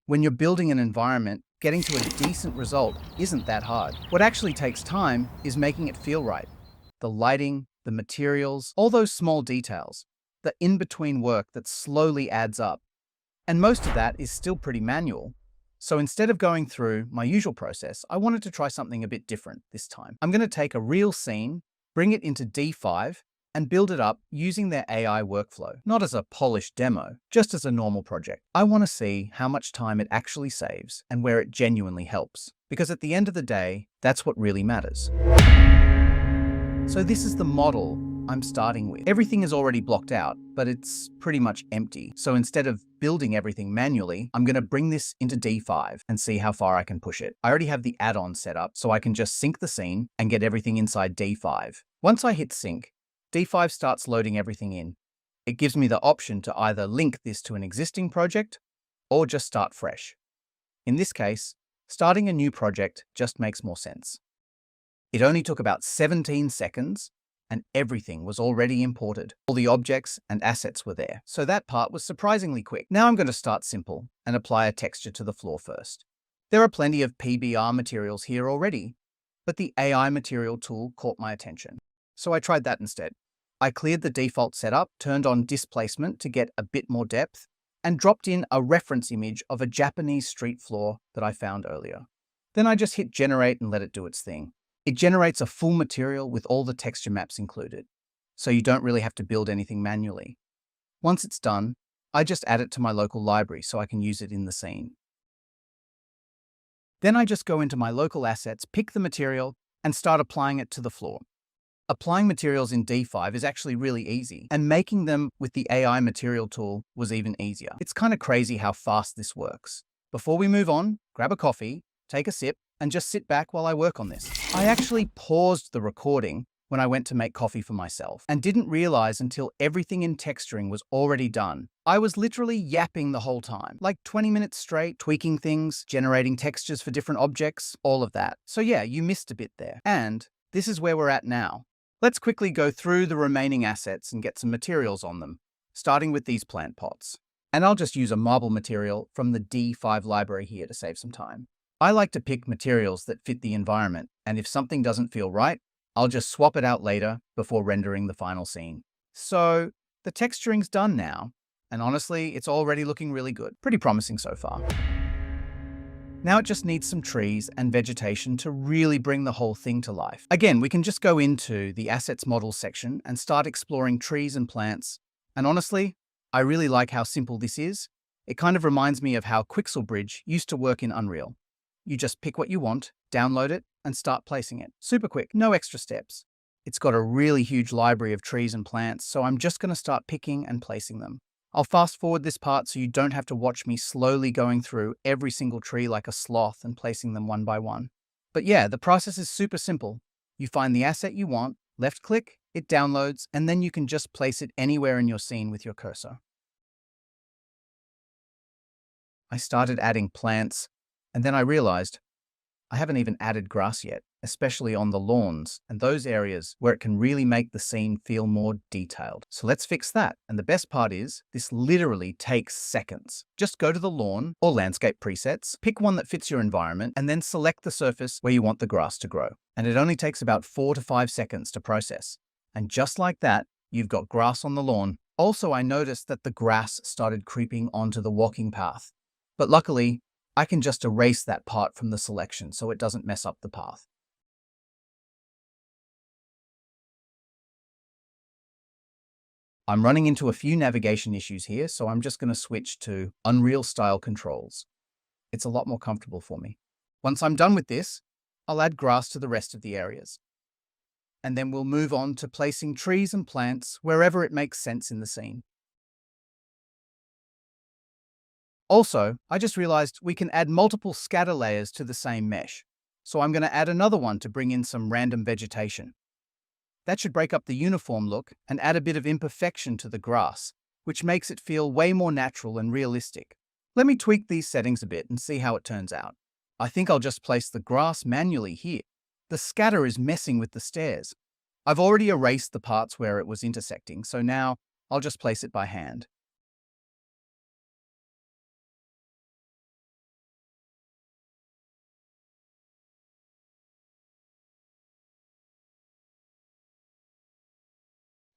When you're building an environment, getting to a decent result isn't that hard. What actually takes time is making it feel right. The lighting, the materials, all those small details, the in-between work that slowly adds up. And most of that is still pretty manual. So instead of going through my usual process, I wanted to try something a bit different this time. I'm going to take a real scene, bring it into D5, and build it up using their AI workflow, not as a polished demo, just as a normal project. I want to see how much time it actually saves and where it genuinely helps, because at the end of the day, that's what really matters. So this is the model I'm starting with. Everything is already blocked out, but it's pretty much empty. So instead of building everything manually, I'm going to bring this into D5 and see how far I can push it. I already have the add-on set up, so I can just sync the scene and get everything inside D5. Once I hit sync, D5 starts loading everything in. It gives me the option to either link this to an existing project or just start fresh. In this case, starting a new project just makes more sense. It only took about 17 seconds and everything was already imported. All the objects and assets were there, so that part was surprisingly quick. Now I'm going to start simple and apply a texture to the floor first. There are plenty of PBR materials here already, but the AI material tool caught my attention. So I tried that instead. I cleared the default setup, turned on displacement to get a bit more depth, and dropped in a reference image of a Japanese street floor that I found earlier. Then I just hit generate and let it do its thing. It generates a full material with all the texture maps included, so you don't really have to build anything manually. Once it's done, I just add it to my local library so I can use it in the scene. Then I just go into my local assets, pick the material, and start applying it to the floor. Applying materials in D5 is actually really easy, and making them with the AI material tool was even easier. It's kind of crazy how fast this works. Before we move on, grab a coffee, take a sip, and just sit back while I work on this. I actually paused the recording when I went to make coffee for myself and didn't realize until everything in texturing was already done. I was literally yapping the whole time, like 20 minutes straight, tweaking things, generating textures for different objects, all of that. So yeah, you missed a bit there. And this is where we're at now. Let's quickly go through the remaining assets and get some materials on them, starting with these plant pots. And I'll just use a marble material from the D5 library here to save some time. I like to pick materials that fit the environment, and if something doesn't feel right, I'll just swap it out later before rendering the final scene. So the texturing's done now, and honestly, it's already looking really good. Pretty promising so far. Now it just needs some trees and vegetation to really bring the whole thing to life. Again, we can just go into the Assets Models section and start exploring trees and plants. And honestly, I really like how simple this is. It kind of reminds me of how Quixel Bridge used to work in Unreal. You just pick what you want, download it, and start placing it. Super quick, no extra steps. It's got a really huge library of trees and plants, so I'm just going to start picking and placing them. I'll fast forward this part so you don't have to watch me slowly going through every single tree like a sloth and placing them one by one. But yeah, the process is super simple. You find the asset you want, left click, it downloads, and then you can just place it anywhere in your scene with your cursor. I started adding plants, and then I realized I haven't even added grass yet, especially on the lawns and those areas where it can really make the scene feel more detailed. So let's fix that. And the best part is, this literally takes seconds. Just go to the lawn or landscape presets, pick one that fits your environment, and then select the surface where you want the grass to grow. And it only takes about 4 to 5 seconds to process. And just like that, you've got grass on the lawn. Also, I noticed that the grass started creeping onto the walking path. But luckily, I can just erase that part from the selection so it doesn't mess up the path. I'm running into a few navigation issues here, so I'm just going to switch to Unreal style controls. It's a lot more comfortable for me. Once I'm done with this, I'll add grass to the rest of the areas. And then we'll move on to placing trees and plants wherever it makes sense in the scene. Also, I just realized we can add multiple scatter layers to the same mesh. So I'm going to add another one to bring in some random vegetation. That should break up the uniform look and add a bit of imperfection to the grass, which makes it feel way more natural and realistic. Let me tweak these settings a bit and see how it turns out. I think I'll just place the grass manually here. The scatter is messing with the stairs. I've already erased the parts where it was intersecting, so now I'll just place it by hand.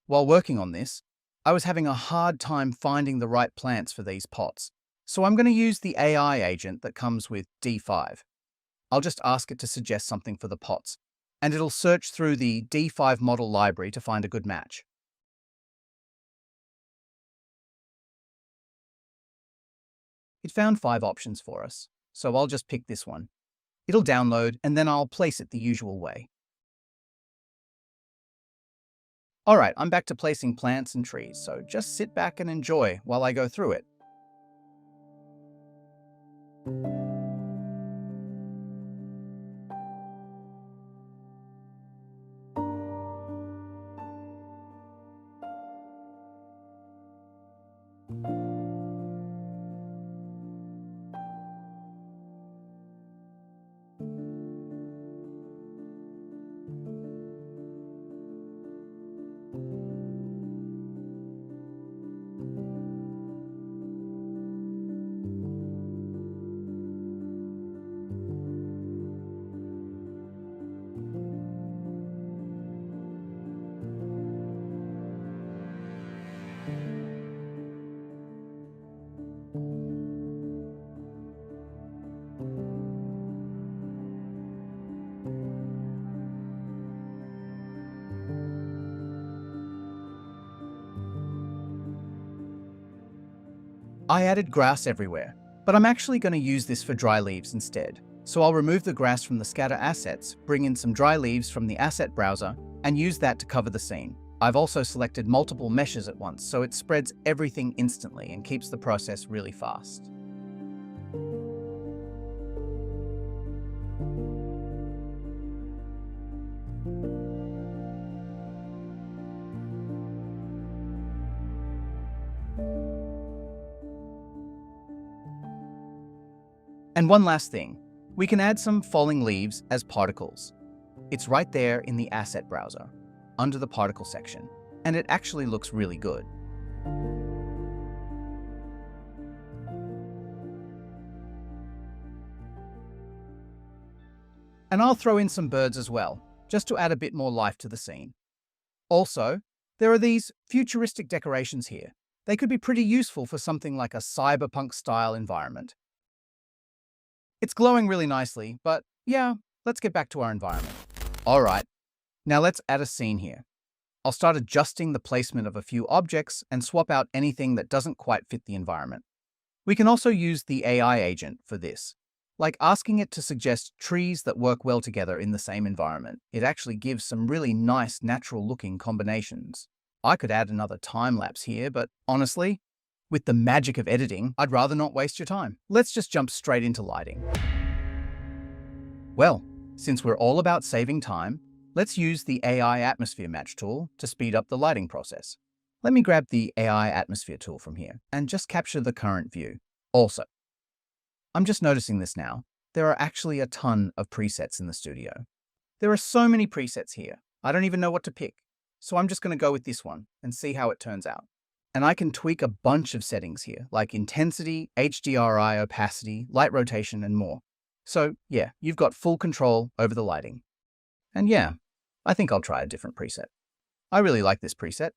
While working on this, I was having a hard time finding the right plants for these pots. So I'm going to use the AI agent that comes with D5. I'll just ask it to suggest something for the pots, and it'll search through the D5 model library to find a good match. It found 5 options for us, so I'll just pick this one. It'll download, and then I'll place it the usual way. Alright, I'm back to placing plants and trees, so just sit back and enjoy while I go through it. I added grass everywhere, but I'm actually going to use this for dry leaves instead. So I'll remove the grass from the scatter assets, bring in some dry leaves from the asset browser, and use that to cover the scene. I've also selected multiple meshes at once, so it spreads everything instantly and keeps the process really fast. And one last thing, we can add some falling leaves as particles. It's right there in the asset browser, under the particle section, and it actually looks really good. And I'll throw in some birds as well, just to add a bit more life to the scene. Also, there are these futuristic decorations here. They could be pretty useful for something like a cyberpunk-style environment. It's glowing really nicely, but yeah, let's get back to our environment. All right, now let's add a scene here. I'll start adjusting the placement of a few objects and swap out anything that doesn't quite fit the environment. We can also use the AI agent for this, like asking it to suggest trees that work well together in the same environment. It actually gives some really nice natural-looking combinations. I could add another time-lapse here, but honestly, with the magic of editing, I'd rather not waste your time. Let's just jump straight into lighting. Well, since we're all about saving time, let's use the AI Atmosphere Match tool to speed up the lighting process. Let me grab the AI Atmosphere tool from here and just capture the current view. Also, I'm just noticing this now. There are actually a ton of presets in the studio. There are so many presets here. I don't even know what to pick. So I'm just going to go with this one and see how it turns out. And I can tweak a bunch of settings here, like intensity, HDRI, opacity, light rotation, and more. So yeah, you've got full control over the lighting. And yeah, I think I'll try a different preset. I really like this preset.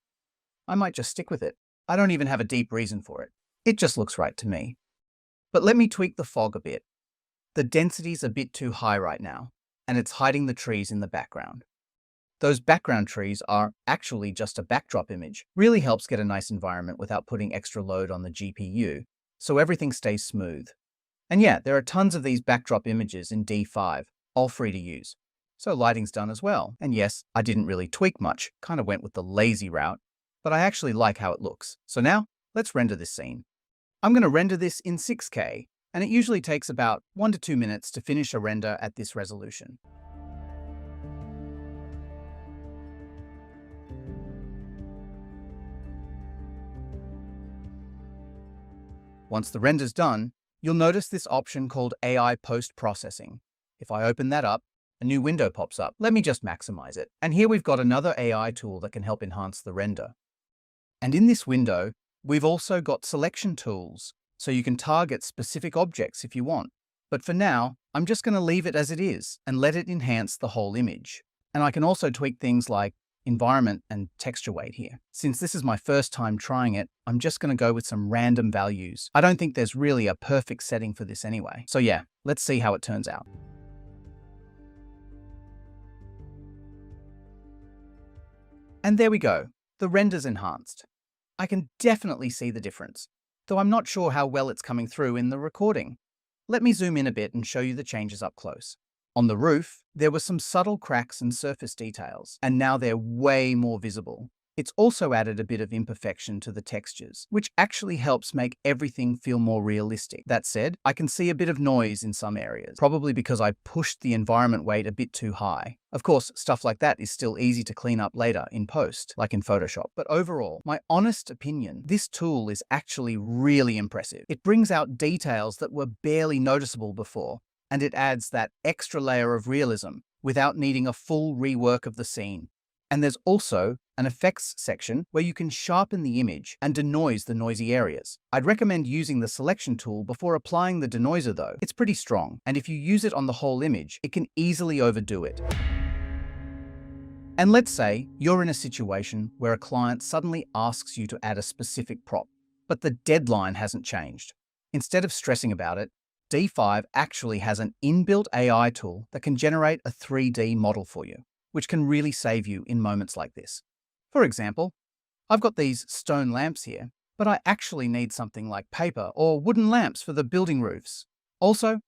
I might just stick with it. I don't even have a deep reason for it. It just looks right to me. But let me tweak the fog a bit. The density's a bit too high right now, and it's hiding the trees in the background. Those background trees are actually just a backdrop image. Really helps get a nice environment without putting extra load on the GPU, so everything stays smooth. And yeah, there are tons of these backdrop images in D5, all free to use. So lighting's done as well. And yes, I didn't really tweak much, kind of went with the lazy route, but I actually like how it looks. So now, let's render this scene. I'm going to render this in 6K, and it usually takes about 1 to 2 minutes to finish a render at this resolution. Once the render's done, you'll notice this option called AI Post-Processing. If I open that up, a new window pops up. Let me just maximize it. And here we've got another AI tool that can help enhance the render. And in this window, we've also got selection tools, so you can target specific objects if you want. But for now, I'm just going to leave it as it is and let it enhance the whole image. And I can also tweak things like environment and texture weight here. Since this is my first time trying it, I'm just going to go with some random values. I don't think there's really a perfect setting for this anyway. So yeah, let's see how it turns out. And there we go. The render's enhanced. I can definitely see the difference, though I'm not sure how well it's coming through in the recording. Let me zoom in a bit and show you the changes up close. On the roof, there were some subtle cracks and surface details, and now they're way more visible. It's also added a bit of imperfection to the textures, which actually helps make everything feel more realistic. That said, I can see a bit of noise in some areas, probably because I pushed the environment weight a bit too high. Of course, stuff like that is still easy to clean up later in post, like in Photoshop. But overall, my honest opinion, this tool is actually really impressive. It brings out details that were barely noticeable before, and it adds that extra layer of realism without needing a full rework of the scene. And there's also an effects section where you can sharpen the image and denoise the noisy areas. I'd recommend using the selection tool before applying the denoiser though. It's pretty strong, and if you use it on the whole image, it can easily overdo it. And let's say you're in a situation where a client suddenly asks you to add a specific prop, but the deadline hasn't changed. Instead of stressing about it, D5 actually has an inbuilt AI tool that can generate a 3D model for you, which can really save you in moments like this. For example, I've got these stone lamps here, but I actually need something like paper or wooden lamps for the building roofs. Also,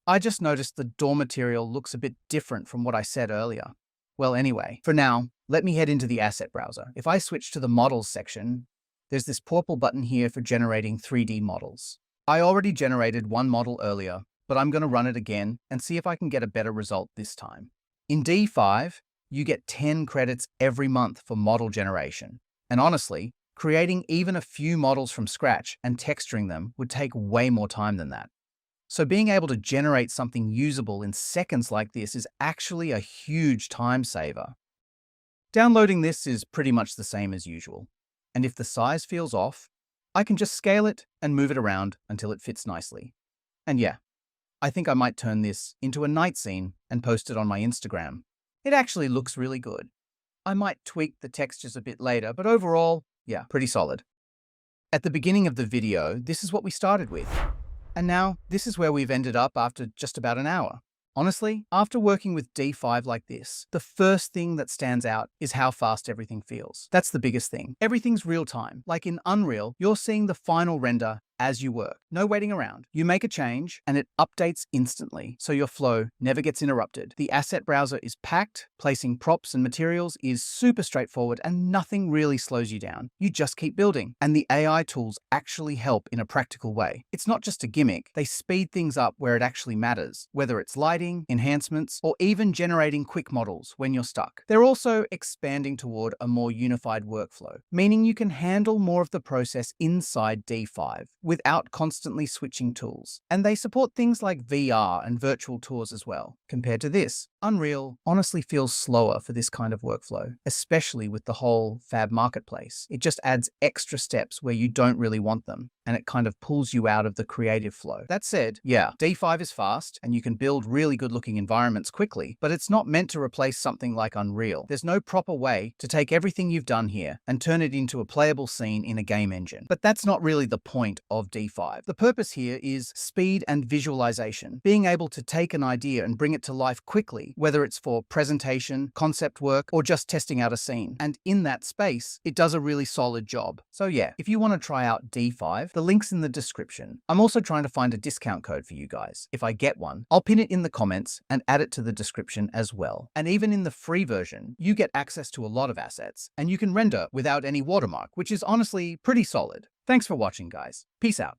I just noticed the door material looks a bit different from what I said earlier. Well, anyway, for now, let me head into the asset browser. If I switch to the models section, there's this purple button here for generating 3D models. I already generated one model earlier, but I'm going to run it again and see if I can get a better result this time. In D5, you get 10 credits every month for model generation. And honestly, creating even a few models from scratch and texturing them would take way more time than that. So being able to generate something usable in seconds like this is actually a huge time saver. Downloading this is pretty much the same as usual. And if the size feels off, I can just scale it and move it around until it fits nicely. And yeah, I think I might turn this into a night scene and post it on my Instagram. It actually looks really good. I might tweak the textures a bit later, but overall, yeah, pretty solid. At the beginning of the video, this is what we started with. And now, this is where we've ended up after just about an hour. Honestly, after working with D5 like this, the first thing that stands out is how fast everything feels. That's the biggest thing. Everything's real time. Like in Unreal, you're seeing the final render as you work. No waiting around. You make a change and it updates instantly, so your flow never gets interrupted. The asset browser is packed, placing props and materials is super straightforward, and nothing really slows you down. You just keep building, and the AI tools actually help in a practical way. It's not just a gimmick. They speed things up where it actually matters, whether it's lighting, enhancements, or even generating quick models when you're stuck. They're also expanding toward a more unified workflow, meaning you can handle more of the process inside D5 without constantly switching tools. And they support things like VR and virtual tours as well. Compared to this, Unreal honestly feels slower for this kind of workflow, especially with the whole fab marketplace. It just adds extra steps where you don't really want them, and it kind of pulls you out of the creative flow. That said, yeah, D5 is fast, and you can build really good-looking environments quickly, but it's not meant to replace something like Unreal. There's no proper way to take everything you've done here and turn it into a playable scene in a game engine. But that's not really the point of D5. The purpose here is speed and visualization, being able to take an idea and bring it to life quickly, whether it's for presentation, concept work, or just testing out a scene. And in that space, it does a really solid job. So yeah, if you want to try out D5, the link's in the description. I'm also trying to find a discount code for you guys. If I get one, I'll pin it in the comments and add it to the description as well. And even in the free version, you get access to a lot of assets, and you can render without any watermark, which is honestly pretty solid. Thanks for watching, guys. Peace out.